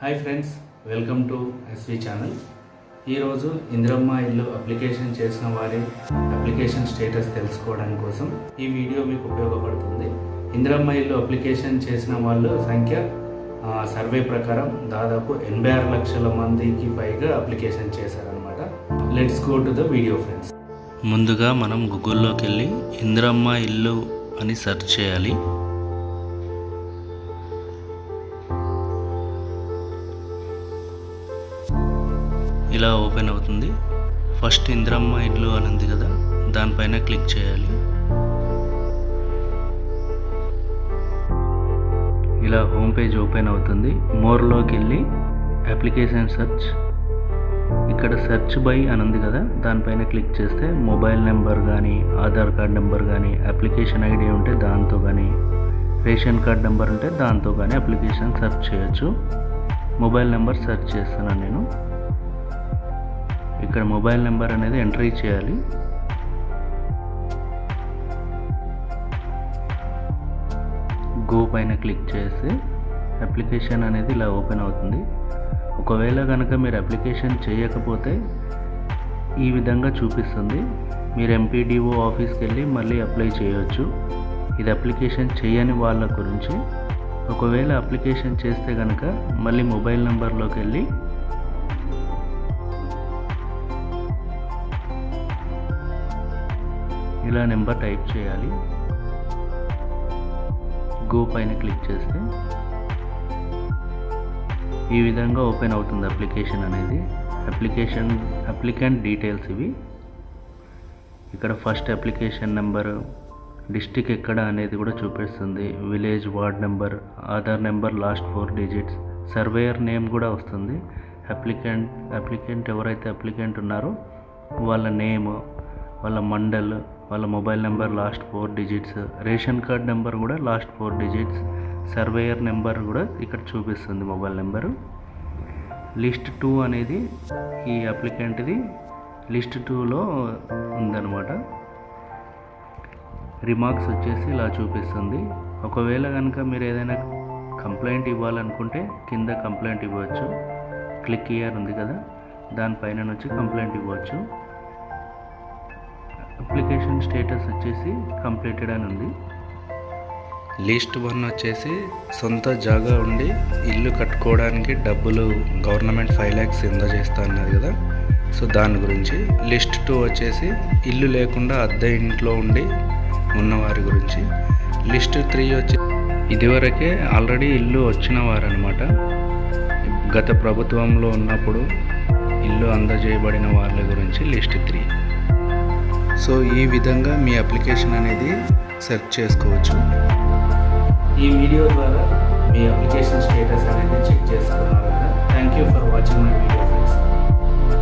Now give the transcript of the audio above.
Hi friends, welcome to SV channel. ఈరోజు ఇందిరమ్మ ఇల్లు application చేసిన వారి అప్లికేషన్ స్టేటస్ తెలుసుకోవడానికి కోసం ఈ వీడియో మీకు ఉపయోగపడుతుంది. ఇందిరమ్మ ఇల్లు అప్లికేషన్ చేసిన వాళ్ళ సంఖ్య సర్వే ప్రకారం దాదాపు 86 లక్షల మందికి పైగా అప్లికేషన్ చేశారనమాట. Let's go to the video friends. ముందుగా మనం గూగుల్లోకి వెళ్ళి ఇందిరమ్మ ఇల్లు అని సెర్చ్ చేయాలి. ఇలా ఓపెన్ అవుతుంది. ఫస్ట్ ఇందిరమ్మ ఇల్లు అని ఉంది కదా, దానిపైన క్లిక్ చేయాలి. ఇలా హోమ్ పేజ్ ఓపెన్ అవుతుంది. మోర్లోకి వెళ్ళి అప్లికేషన్ సెర్చ్, ఇక్కడ సెర్చ్ బై అని ఉంది కదా, దానిపైన క్లిక్ చేస్తే మొబైల్ నెంబర్ కానీ, ఆధార్ కార్డ్ నెంబర్ కానీ, అప్లికేషన్ ఐడి ఉంటే దాంతో కానీ, రేషన్ కార్డ్ నెంబర్ ఉంటే దాంతో కానీ అప్లికేషన్ సెర్చ్ చేయొచ్చు. మొబైల్ నెంబర్ సెర్చ్ చేస్తున్నాను నేను. ఇక్కడ మొబైల్ నెంబర్ అనేది ఎంట్రీ చేయాలి. గో పైన క్లిక్ చేసి అప్లికేషన్ అనేది ఇలా ఓపెన్ అవుతుంది. ఒకవేళ కనుక మీరు అప్లికేషన్ చేయకపోతే ఈ విధంగా చూపిస్తుంది. మీరు ఎంపీడీఓ ఆఫీస్కి వెళ్ళి మళ్ళీ అప్లై చేయొచ్చు. ఇది అప్లికేషన్ చేయని వాళ్ళ గురించి. ఒకవేళ అప్లికేషన్ చేస్తే కనుక మళ్ళీ మొబైల్ నెంబర్లోకి వెళ్ళి ఇలా నెంబర్ టైప్ చేయాలి. గో పైన క్లిక్ చేస్తే ఈ విధంగా ఓపెన్ అవుతుంది అప్లికేషన్ అనేది. అప్లికెంట్ డీటెయిల్స్ ఇవి. ఇక్కడ ఫస్ట్ అప్లికేషన్ నెంబర్, డిస్టిక్ ఎక్కడ అనేది కూడా చూపిస్తుంది, village, ward number, Aadhaar number last 4 digits, surveyor name కూడా వస్తుంది. అప్లికెంట్ ఎవరైతే అప్లికెంట్ ఉన్నారో వాళ్ళ నేమ్, వాళ్ళ మండల్, వాళ్ళ mobile number last 4 digits, ration card number కూడా లాస్ట్ 4 డిజిట్స్, సర్వేయర్ నెంబర్ కూడా ఇక్కడ చూపిస్తుంది మొబైల్ నెంబరు. లిస్ట్ 2 అనేది ఈ అప్లికెంట్ది లిస్ట్ 2లో ఉందన్నమాట. రిమార్క్స్ వచ్చేసి ఇలా చూపిస్తుంది. ఒకవేళ కనుక మీరు ఏదైనా కంప్లైంట్ ఇవ్వాలనుకుంటే కింద కంప్లైంట్ ఇవ్వచ్చు. క్లిక్ హియర్ ఉంది కదా, దానిపైన నుంచి కంప్లైంట్ ఇవ్వచ్చు. అప్లికేషన్ స్టేటస్ వచ్చేసి కంప్లీటెడ్ అని ఉంది. లిస్ట్ 1 వచ్చేసి సొంత జాగా ఉండి ఇల్లు కట్టుకోవడానికి డబ్బులు గవర్నమెంట్ 5 lakhs చేస్తా అన్నది కదా, సో దాని గురించి. లిస్ట్ 2 వచ్చేసి ఇల్లు లేకుండా అద్దె ఇంట్లో ఉండి ఉన్నవారి గురించి. లిస్ట్ 3 వచ్చి ఇదివరకే ఆల్రెడీ ఇల్లు వచ్చిన వారనమాట. గత ప్రభుత్వంలో ఉన్నప్పుడు ఇల్లు అందజేయబడిన వాళ్ళ గురించి లిస్ట్ 3. సో ఈ విధంగా మీ అప్లికేషన్ అనేది సెర్చ్ చేసుకోవచ్చు. ఈ వీడియో ద్వారా మీ అప్లికేషన్ స్టేటస్ అనేది చెక్ చేసుకున్నారు కదా. Thank you for watching my video.